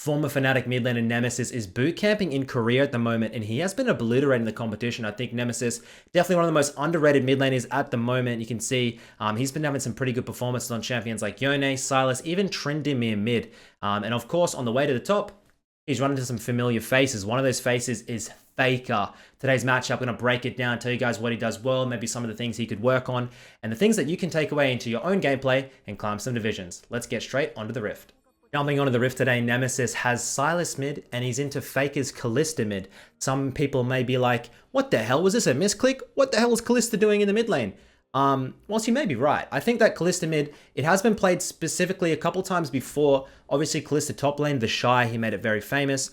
Former Fnatic mid laner Nemesis is boot camping in Korea at the moment, and he has been obliterating the competition. I think Nemesis, definitely one of the most underrated mid laners at the moment. You can see he's been having some pretty good performances on champions like Yone, Silas, even Trindamir mid. And of course, on the way to the top, he's run into some familiar faces. One of those faces is FAKER. Today's matchup, I'm going to break it down, tell you guys what he does well, maybe some of the things he could work on, and the things that you can take away into your own gameplay and climb some divisions. Let's get straight onto the Rift. Jumping onto the Rift today, Nemesis has Silas mid, and he's into FAKER's Kalista mid. Some people may be like, what the hell, was this a misclick? What the hell is Kalista doing in the mid lane? Whilst you may be right, I think that Kalista mid, it has been played specifically a couple times before. Obviously, Kalista top lane, the Shy, he made it very famous.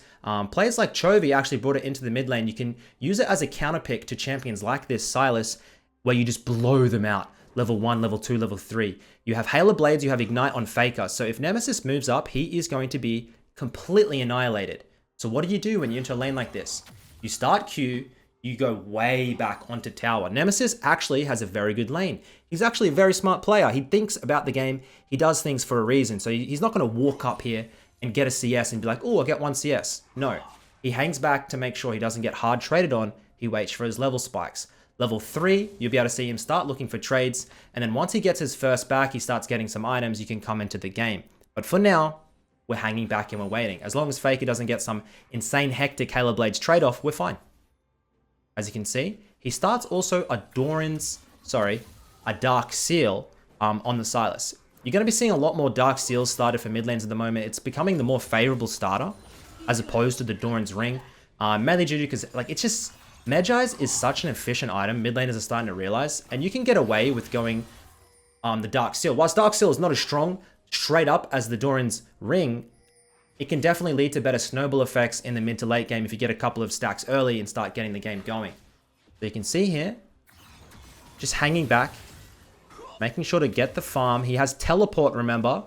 Players like Chovy actually brought it into the mid lane. You can use it as a counter pick to champions like this Silas, where you just blow them out. Level 1, level 2, level 3. You have Halo Blades, you have Ignite on FAKER. So if Nemesis moves up, he is going to be completely annihilated. So what do when you enter a lane like this? You start Q, you go way back onto tower. Nemesis actually has a very good lane. He's actually a very smart player. He thinks about the game. He does things for a reason. So he's not going to walk up here and get a CS and be like, oh, I'll get 1 CS. No. He hangs back to make sure he doesn't get hard traded on. He waits for his level spikes. Level 3, you'll be able to see him start looking for trades. And then once he gets his first back, he starts getting some items, you can come into the game. But for now, we're hanging back and we're waiting. As long as FAKER doesn't get some insane hectic Halo Blades trade-off, we're fine. As you can see, he starts also a Dark Seal on the Silas. You're going to be seeing a lot more Dark Seals started for mid lanes at the moment. It's becoming the more favorable starter as opposed to the Doran's Ring. Mainly due to, because like, it's just... Medjai's is such an efficient item, mid laners are starting to realize, and you can get away with going the Dark Seal. Whilst Dark Seal is not as strong straight up as the Doran's Ring, it can definitely lead to better snowball effects in the mid to late game if you get a couple of stacks early and start getting the game going. So you can see here, just hanging back, making sure to get the farm. He has teleport, remember,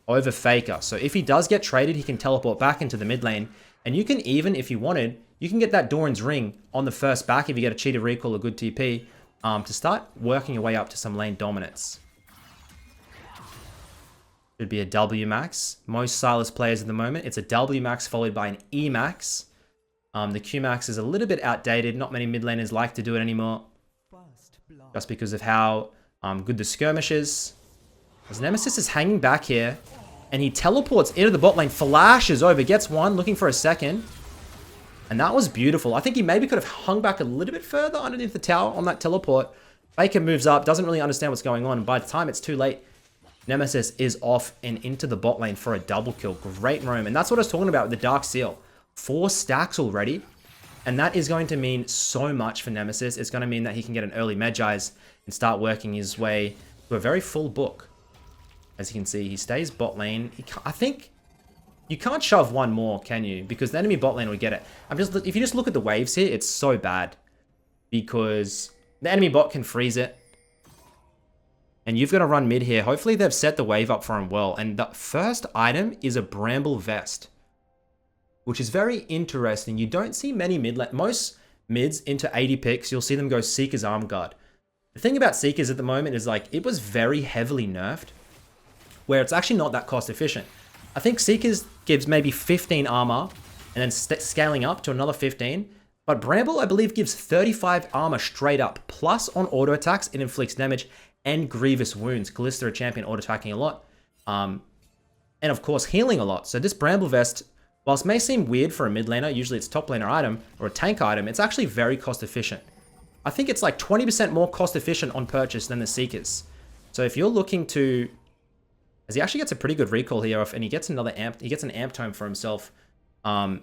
over FAKER. So if he does get traded, he can teleport back into the mid lane, and you can even, if you wanted, you can get that Doran's Ring on the first back if you get a cheated recall or good TP to start working your way up to some lane dominance. Should be a W max. Most Silas players at the moment, it's a W max followed by an E max. The Q max is a little bit outdated. Not many mid laners like to do it anymore, just because of how good the skirmish is. As Nemesis is hanging back here, and he teleports into the bot lane, flashes over, gets one, looking for a second. And that was beautiful. I think he maybe could have hung back a little bit further underneath the tower on that teleport. FAKER moves up, doesn't really understand what's going on. And by the time it's too late, Nemesis is off and into the bot lane for a double kill. Great roam. And that's what I was talking about with the Dark Seal. 4 stacks already. And that is going to mean so much for Nemesis. It's going to mean that he can get an early Medjai's and start working his way to a very full book. As you can see, he stays bot lane. I think... You can't shove one more, can you? Because the enemy bot lane will get it. If you just look at the waves here, it's so bad. Because the enemy bot can freeze it. And you've got to run mid here. Hopefully they've set the wave up for him well. And the first item is a Bramble Vest, which is very interesting. You don't see many most mids into 80 picks, you'll see them go Seeker's Arm Guard. The thing about Seekers at the moment is like, it was very heavily nerfed, where it's actually not that cost efficient. I think Seekers gives maybe 15 armor and then scaling up to another 15. But Bramble, I believe, gives 35 armor straight up. Plus, on auto attacks, it inflicts damage and grievous wounds. Kalista, a champion, auto attacking a lot. And of course, healing a lot. So this Bramble Vest, whilst may seem weird for a mid laner, usually it's top laner item or a tank item, it's actually very cost efficient. I think it's like 20% more cost efficient on purchase than the Seekers. So if you're looking to... As he actually gets a pretty good recall here, and he gets another amp. He gets an amp tome for himself. So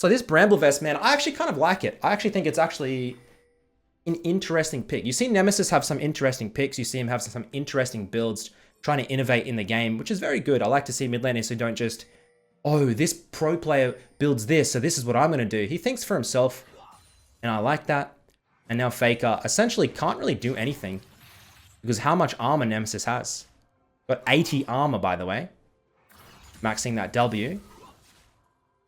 this Bramble Vest, man, I actually kind of like it. I actually think it's actually an interesting pick. You see Nemesis have some interesting picks. You see him have some interesting builds, trying to innovate in the game, which is very good. I like to see mid laners who don't just, oh, this pro player builds this, so this is what I'm going to do. He thinks for himself, and I like that. And now FAKER essentially can't really do anything because how much armor Nemesis has. Got 80 armor, by the way. Maxing that W. And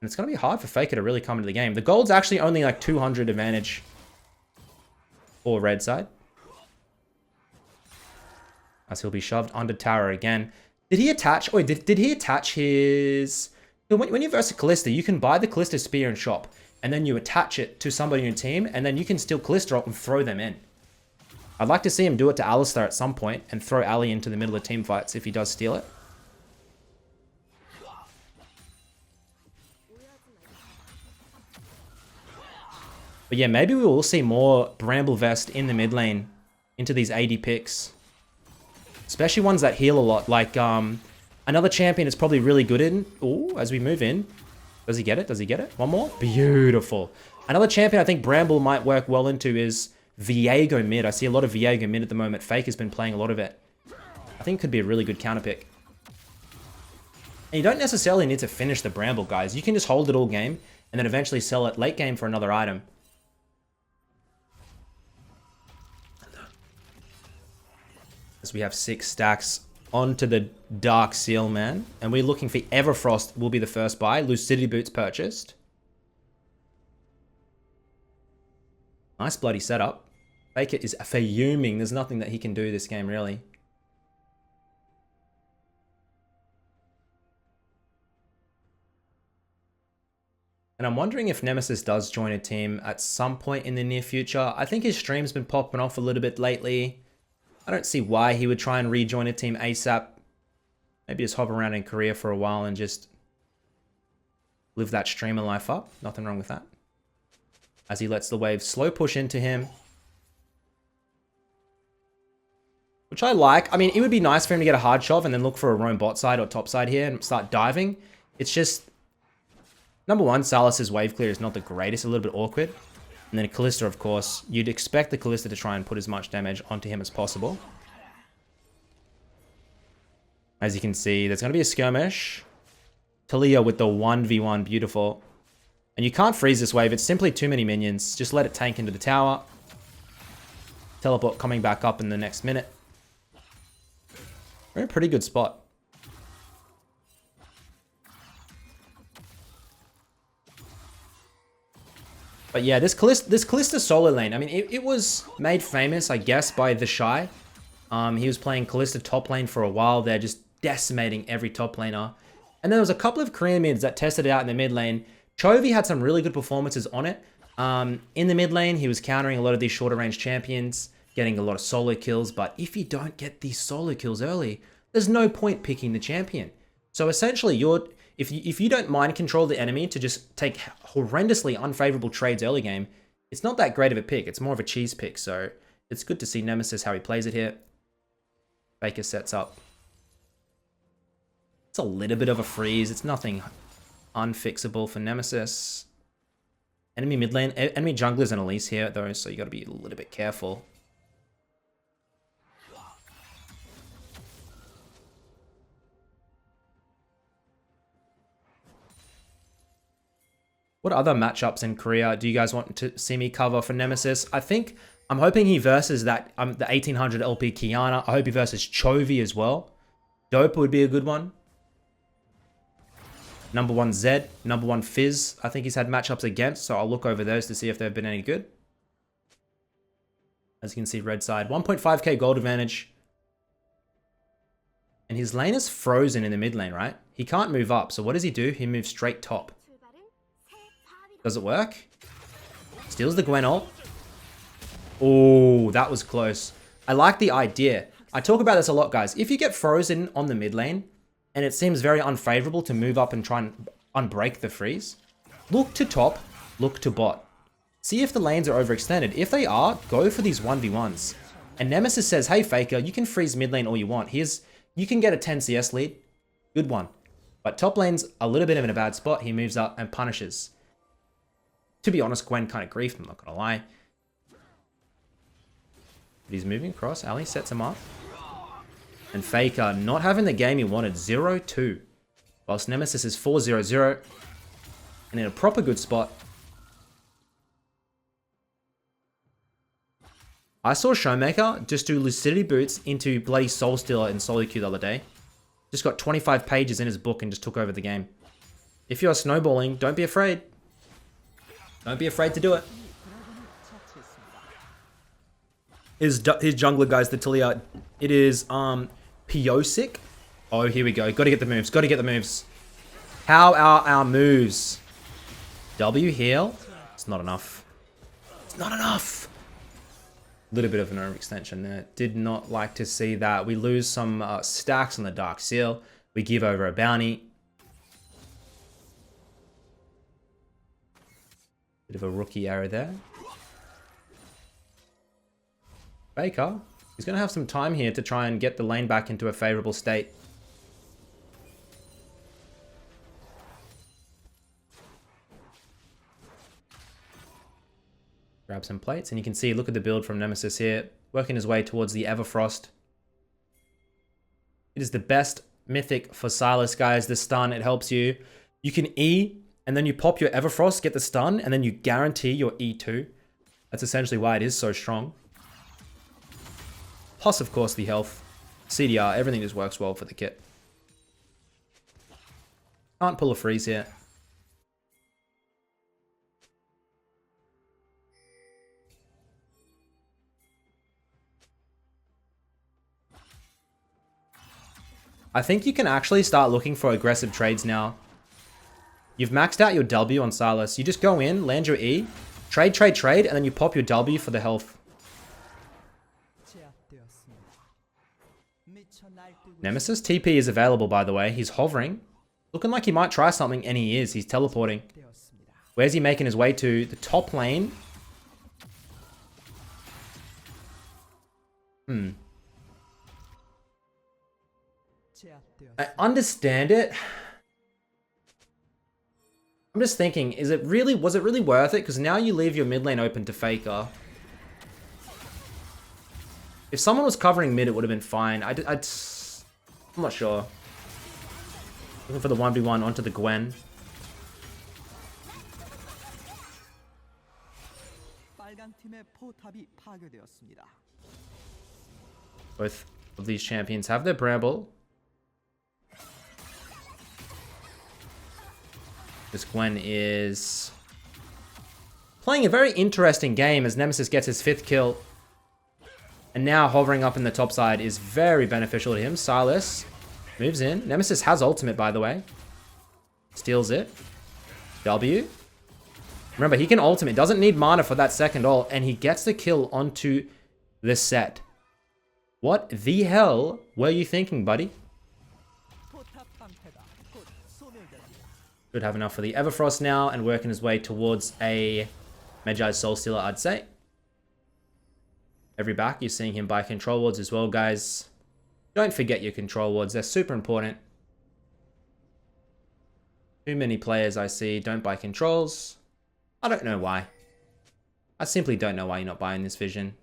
it's going to be hard for FAKER to really come into the game. The gold's actually only like 200 advantage for red side. As he'll be shoved under tower again. Did he attach? Oh, did he attach his... When you verse a Callista, you can buy the Callista Spear in shop, and then you attach it to somebody in your team, and then you can steal Callista up and throw them in. I'd like to see him do it to Alistar at some point, and throw Ali into the middle of team fights if he does steal it. But yeah, maybe we will see more Bramble Vest in the mid lane into these AD picks. Especially ones that heal a lot, like another champion is probably really good in. Ooh, as we move in. Does he get it? Does he get it? One more? Beautiful. Another champion I think Bramble might work well into is Viego mid. I see a lot of Viego mid at the moment. Fake has been playing a lot of it. I think it could be a really good counter pick. And you don't necessarily need to finish the Bramble, guys. You can just hold it all game and then eventually sell it late game for another item. As we have 6 stacks onto the Dark Seal, man. And we're looking for Everfrost will be the first buy. Lucidity Boots purchased. Nice bloody setup. Faker is fuming. There's nothing that he can do this game, really. And I'm wondering if Nemesis does join a team at some point in the near future. I think his stream's been popping off a little bit lately. I don't see why he would try and rejoin a team ASAP. Maybe just hop around in Korea for a while and just live that streamer life up. Nothing wrong with that. As he lets the wave slow push into him. Which I like. I mean, it would be nice for him to get a hard shove and then look for a roam bot side or top side here and start diving. It's just... Number one, Salus's wave clear is not the greatest. A little bit awkward. And then a Callista, of course. You'd expect the Callista to try and put as much damage onto him as possible. As you can see, there's going to be a skirmish. Talia with the 1v1. Beautiful. And you can't freeze this wave. It's simply too many minions. Just let it tank into the tower. Teleport coming back up in the next minute. We're in a pretty good spot. But yeah, this Callista solo lane, I mean, it was made famous, I guess, by The Shy. He was playing Callista top lane for a while there, just decimating every top laner. And then there was a couple of Korean mids that tested it out in the mid lane. Chovy had some really good performances on it. In the mid lane, he was countering a lot of these shorter range champions, getting a lot of solo kills. But if you don't get these solo kills early, there's no point picking the champion. So essentially, if you don't mind control the enemy to just take horrendously unfavorable trades early game, it's not that great of a pick. It's more of a cheese pick. So it's good to see Nemesis, how he plays it here. Faker sets up. It's a little bit of a freeze. It's nothing unfixable for Nemesis. Enemy mid lane, enemy junglers and Elise here though, so you got to be a little bit careful. What other matchups in Korea do you guys want to see me cover for Nemesis? I'm hoping he versus that the 1800 LP Kiana. I hope he versus Chovy as well. Dope would be a good one. Number 1 Zed, number 1 Fizz. I think he's had matchups against, so I'll look over those to see if they've been any good. As you can see, red side, 1.5k gold advantage. And his lane is frozen in the mid lane, right? He can't move up, so what does he do? He moves straight top. Does it work? Steals the Gwen ult. Oh, that was close. I like the idea. I talk about this a lot, guys. If you get frozen on the mid lane, and it seems very unfavorable to move up and try and unbreak the freeze, look to top, look to bot. See if the lanes are overextended. If they are, go for these 1v1s. And Nemesis says, hey, Faker, you can freeze mid lane all you want. You can get a 10 CS lead. Good one. But top lane's a little bit in a bad spot. He moves up and punishes. To be honest, Gwen kind of griefed, I'm not going to lie. But he's moving across. Ali sets him up. And Faker not having the game he wanted. 0-2. Whilst Nemesis is 4-0-0. And in a proper good spot. I saw Showmaker just do Lucidity Boots into bloody Soul Stealer in solo queue the other day. Just got 25 pages in his book and just took over the game. If you're snowballing, don't be afraid. Don't be afraid to do it. His jungler, guys, the Talia, it is Piosic. Oh, here we go. Got to get the moves. Got to get the moves. How are our moves? W heal. It's not enough. It's not enough. A little bit of an overextension there. Did not like to see that. We lose some stacks on the Dark Seal. We give over a bounty. Bit of a rookie error there. FAKER. He's going to have some time here to try and get the lane back into a favorable state. Grab some plates, and you can see, look at the build from Nemesis here, working his way towards the Everfrost. It is the best mythic for Sylas, guys. The stun, it helps you. You can E, and then you pop your Everfrost, get the stun, and then you guarantee your E2. That's essentially why it is so strong. Plus, of course, the health. CDR, everything just works well for the kit. Can't pull a freeze here. I think you can actually start looking for aggressive trades now. You've maxed out your W on Sylas. You just go in, land your E, trade, and then you pop your W for the health. Nemesis TP is available, by the way. He's hovering. Looking like he might try something, and he is. He's teleporting. Where's he making his way to? The top lane. I understand it. I'm just thinking, was it really worth it? Because now you leave your mid lane open to FAKER. If someone was covering mid, it would have been fine. I'm not sure. Looking for the 1v1 onto the Gwen. Both of these champions have their Bramble. This Gwen is playing a very interesting game as Nemesis gets his 5th kill. And now hovering up in the top side is very beneficial to him. Sylas moves in. Nemesis has ultimate, by the way. Steals it. W. Remember, he can ultimate. Doesn't need mana for that second ult. And he gets the kill onto the set. What the hell were you thinking, buddy? Should have enough for the Everfrost now and working his way towards a Magi's Soul Stealer, I'd say. Every back, you're seeing him buy control wards as well, guys. Don't forget your control wards. They're super important. Too many players I see don't buy controls. I don't know why. I simply don't know why you're not buying this vision.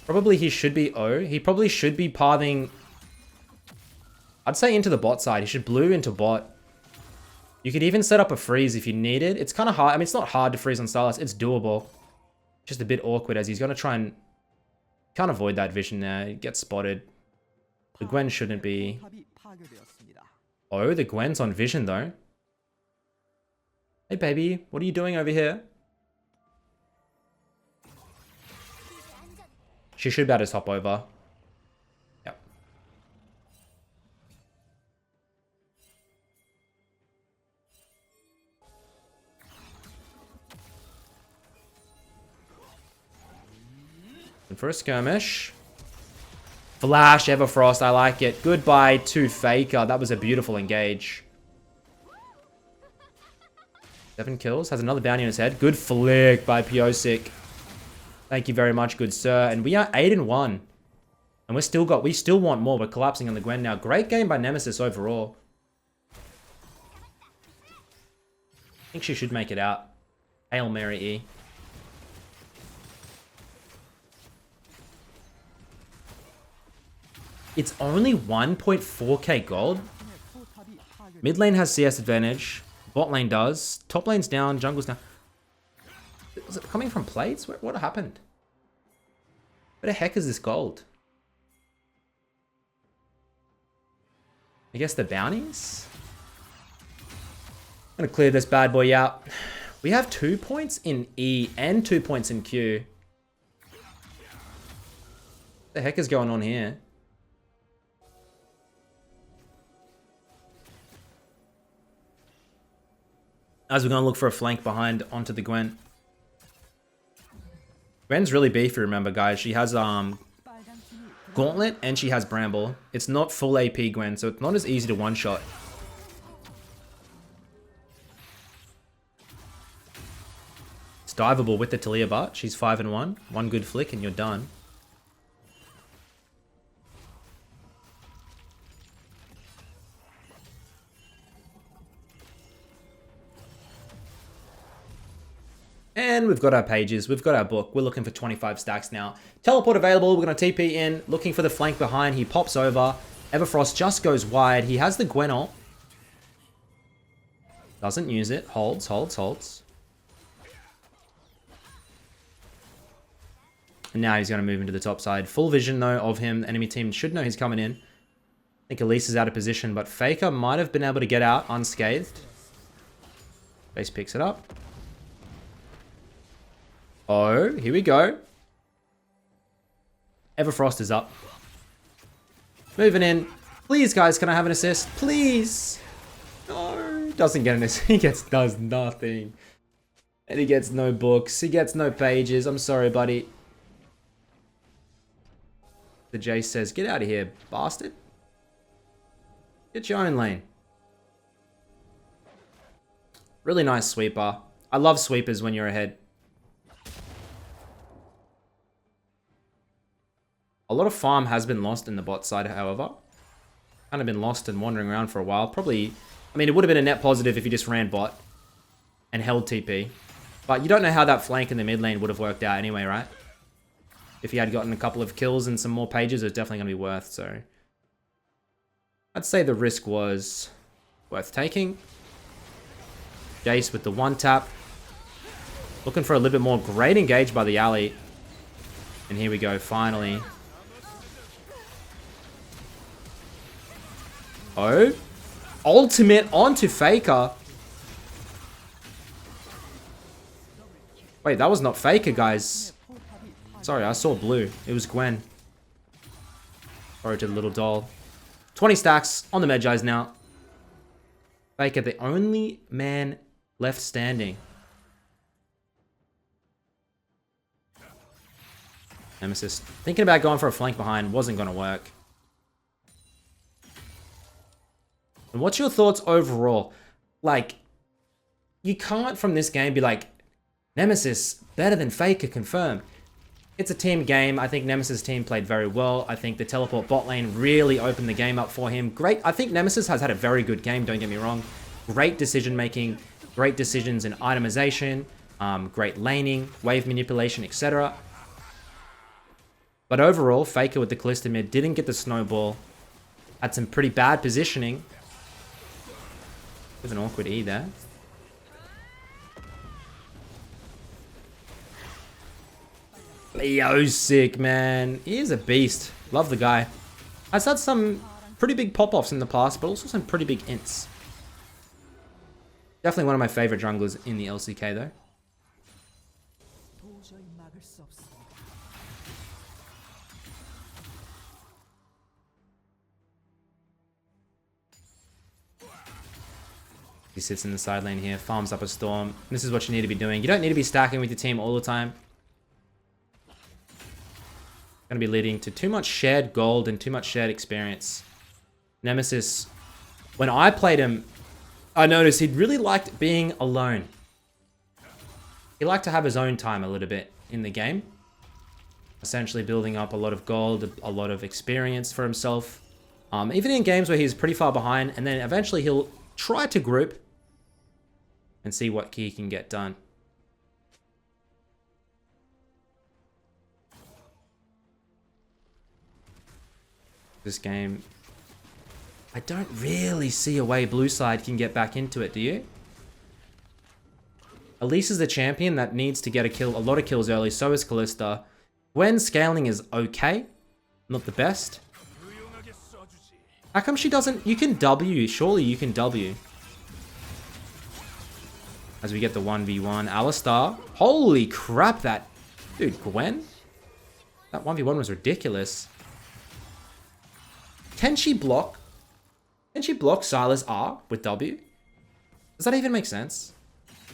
Probably he should be O. He probably should be pathing, I'd say, into the bot side. He should blue into bot. You could even set up a freeze if you need it. It's kind of hard. I mean, it's not hard to freeze on Sylas. It's doable. Just a bit awkward as he's going to try and... Can't avoid that vision there. He gets spotted. The Gwen shouldn't be... Oh, the Gwen's on vision though. Hey baby, what are you doing over here? She should be able to hop over. Yep. And for a skirmish. Flash, Everfrost, I like it. Goodbye to FAKER. That was a beautiful engage. 7 kills. Has another bounty on his head. Good flick by Piosik. Thank you very much, good sir. And we are 8-1. And we still want more. We're collapsing on the Gwen now. Great game by Nemesis overall. I think she should make it out. Hail Mary E. It's only 1.4k gold. Mid lane has CS advantage. Bot lane does. Top lane's down. Jungle's down. Was it coming from plates? What happened? Where the heck is this gold? I guess the bounties? I'm gonna clear this bad boy out. We have 2 points in E and 2 points in Q. What the heck is going on here? As we're going to look for a flank behind onto the Gwen. Gwen's really beefy, remember, guys. She has Gauntlet and she has Bramble. It's not full AP Gwen, so it's not as easy to one-shot. It's diveable with the Talia Bart. She's 5-1. One good flick and you're done. And we've got our pages, we've got our book. We're looking for 25 stacks now. Teleport available, we're going to TP in, looking for the flank behind. He pops over. Everfrost just goes wide. He has the Gwen ult. Doesn't use it. Holds, holds, holds. And now he's going to move into the top side. Full vision, though, of him. The enemy team should know he's coming in. I think Elise is out of position, but Faker might have been able to get out unscathed. Base picks it up. Oh, here we go. Everfrost is up. Moving in. Please, guys, can I have an assist? Please. No, doesn't get an assist. He does nothing. And he gets no books. He gets no pages. I'm sorry, buddy. The Jace says, get out of here, bastard. Get your own lane. Really nice sweeper. I love sweepers when you're ahead. A lot of farm has been lost in the bot side, however. Kind of been lost and wandering around for a while. Probably, I mean, it would have been a net positive if you just ran bot and held TP. But you don't know how that flank in the mid lane would have worked out anyway, right? If he had gotten a couple of kills and some more pages, it was definitely going to be worth, so. I'd say the risk was worth taking. Jace with the one tap. Looking for a little bit more. Great engage by the alley. And here we go, finally. Oh. Ultimate onto Faker. Wait, that was not Faker, guys. Sorry, I saw blue. It was Gwen. Sorry to the little doll. 20 stacks on the Medjais now. Faker, the only man left standing. Nemesis. Thinking about going for a flank behind. Wasn't going to work. And what's your thoughts overall? Like, you can't from this game be like, Nemesis better than Faker, confirmed. It's a team game. I think Nemesis' team played very well. I think the teleport bot lane really opened the game up for him. Great. I think Nemesis has had a very good game, don't get me wrong. Great decision making, great decisions in itemization, great laning, wave manipulation, etc. But overall, Faker with the Kalista mid didn't get the snowball. Had some pretty bad positioning. With an awkward E there. Leo's sick, man. He is a beast. Love the guy. Has had some pretty big pop-offs in the past, but also some pretty big ints. Definitely one of my favorite junglers in the LCK, though. He sits in the side lane here, farms up a storm. This is what you need to be doing. You don't need to be stacking with your team all the time. Going to be leading to too much shared gold and too much shared experience. Nemesis, when I played him, I noticed he really liked being alone. He liked to have his own time a little bit in the game. Essentially building up a lot of gold, a lot of experience for himself. Even in games where he's pretty far behind, and then eventually he'll try to group and see what he can get done. This game, I don't really see a way blue side can get back into it, do you? Elise is the champion that needs to get a lot of kills early, so is Kalista. Gwen's scaling is okay, not the best. How come she doesn't? You can W, surely you can W. As we get the 1v1. Alistar. Holy crap, that... Dude, Gwen? That 1v1 was ridiculous. Can she block? Can she block Sylas R with W? Does that even make sense?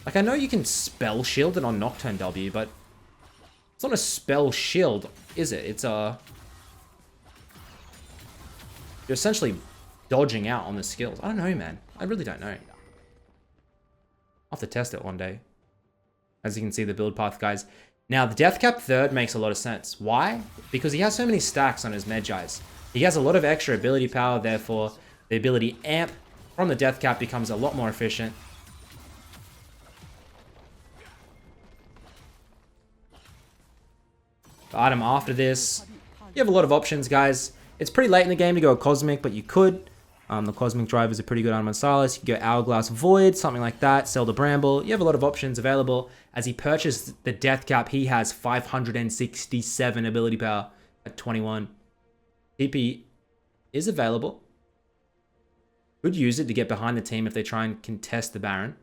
Like, I know you can spell shield it on Nocturne W, but... It's not a spell shield, is it? It's a... You're essentially dodging out on the skills. I don't know, man. I really don't know. I'll have to test it one day. As you can see, the build path, guys. Now, the Death Cap third makes a lot of sense. Why? Because he has so many stacks on his Medjais. He has a lot of extra ability power, therefore, the ability Amp from the Death Cap becomes a lot more efficient. The item after this, you have a lot of options, guys. It's pretty late in the game to go Cosmic, but you could. The Cosmic Drive is a pretty good item on Sylas. You can go Hourglass Void, something like that. Sell the Bramble. You have a lot of options available. As he purchased the Death Cap, he has 567 ability power at 21. TP is available. Could use it to get behind the team if they try and contest the Baron.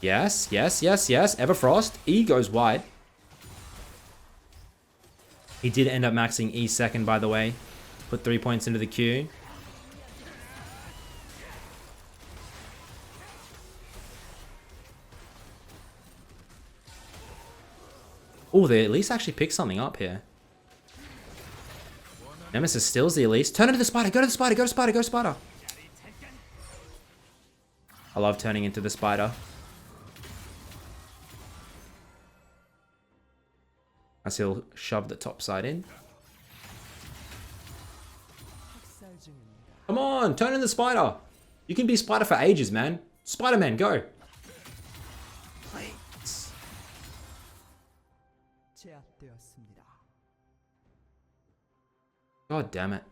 Yes, yes, yes, yes. Everfrost. E goes wide. He did end up maxing E second, by the way. Put 3 points into the queue. Oh, they at least actually picked something up here. Nemesis steals the Elise. Turn into the spider. Go to the spider. Go to spider. Go to spider. I love turning into the spider. As he'll shove the top side in. Come on, turn in the spider. You can be spider for ages, man. Spider-Man, go. Please. God damn it.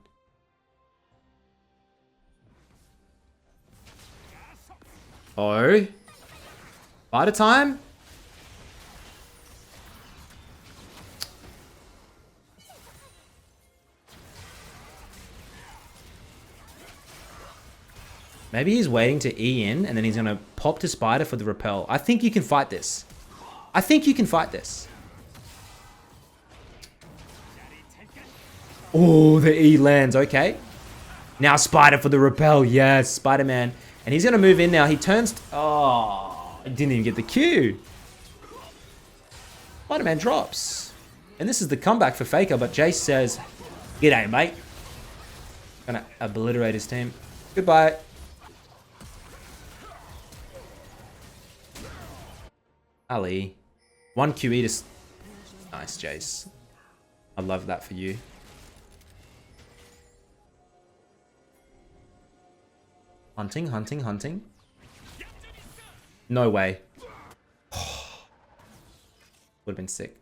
Oh. Spider time? Maybe he's waiting to E in, and then he's going to pop to Spider for the repel. I think you can fight this. I think you can fight this. Oh, the E lands. Okay. Now Spider for the repel. Yes, Spider-Man. And he's going to move in now. He turns... Oh, he didn't even get the Q. Spider-Man drops. And this is the comeback for Faker, but Jace says, "G'day, mate." Gonna obliterate his team. Goodbye. Ali. 1 QE to... Nice, Jace. I love that for you. Hunting, hunting, hunting. No way. Would have been sick.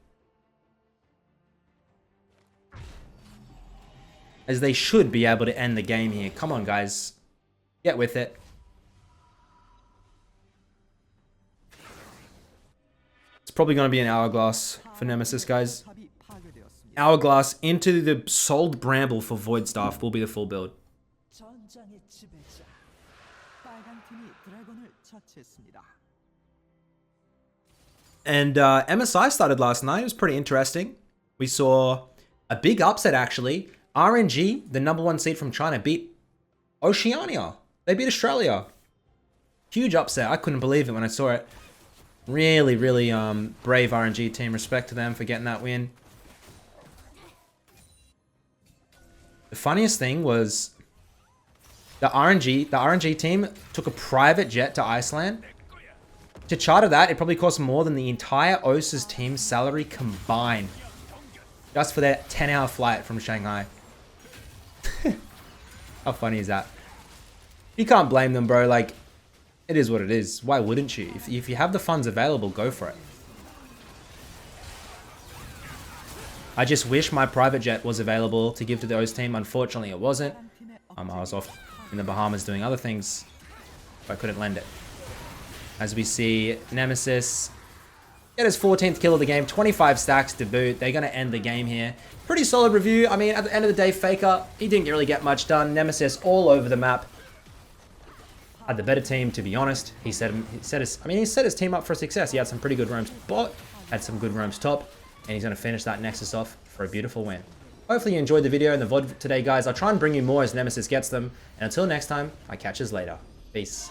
As they should be able to end the game here. Come on, guys. Get with it. It's probably going to be an Hourglass for Nemesis, guys. Hourglass into the Souled Bramble for Void Staff will be the full build. And MSI started last night. It was pretty interesting. We saw a big upset, actually. RNG, the #1 seed from China, beat Oceania. They beat Australia. Huge upset. I couldn't believe it when I saw it. Really, really brave RNG team. Respect to them for getting that win. The funniest thing was the RNG team took a private jet to Iceland. To charter that, it probably cost more than the entire OSA's team's salary combined. Just for their 10-hour flight from Shanghai. How funny is that? You can't blame them, bro. Like, it is what it is. Why wouldn't you? If you have the funds available, go for it. I just wish my private jet was available to give to the OS team. Unfortunately, it wasn't. I was off in the Bahamas doing other things. So I couldn't lend it. As we see Nemesis Get his 14th kill of the game, 25 stacks to boot. They're going to end the game here. Pretty solid review. I mean, at the end of the day, FAKER, he didn't really get much done. Nemesis all over the map. Had the better team, to be honest. He set his team up for success. He had some pretty good roams bot, had some good roams top, and he's going to finish that Nexus off for a beautiful win. Hopefully you enjoyed the video and the VOD today, guys. I'll try and bring you more as Nemesis gets them. And until next time, I catch you later. Peace.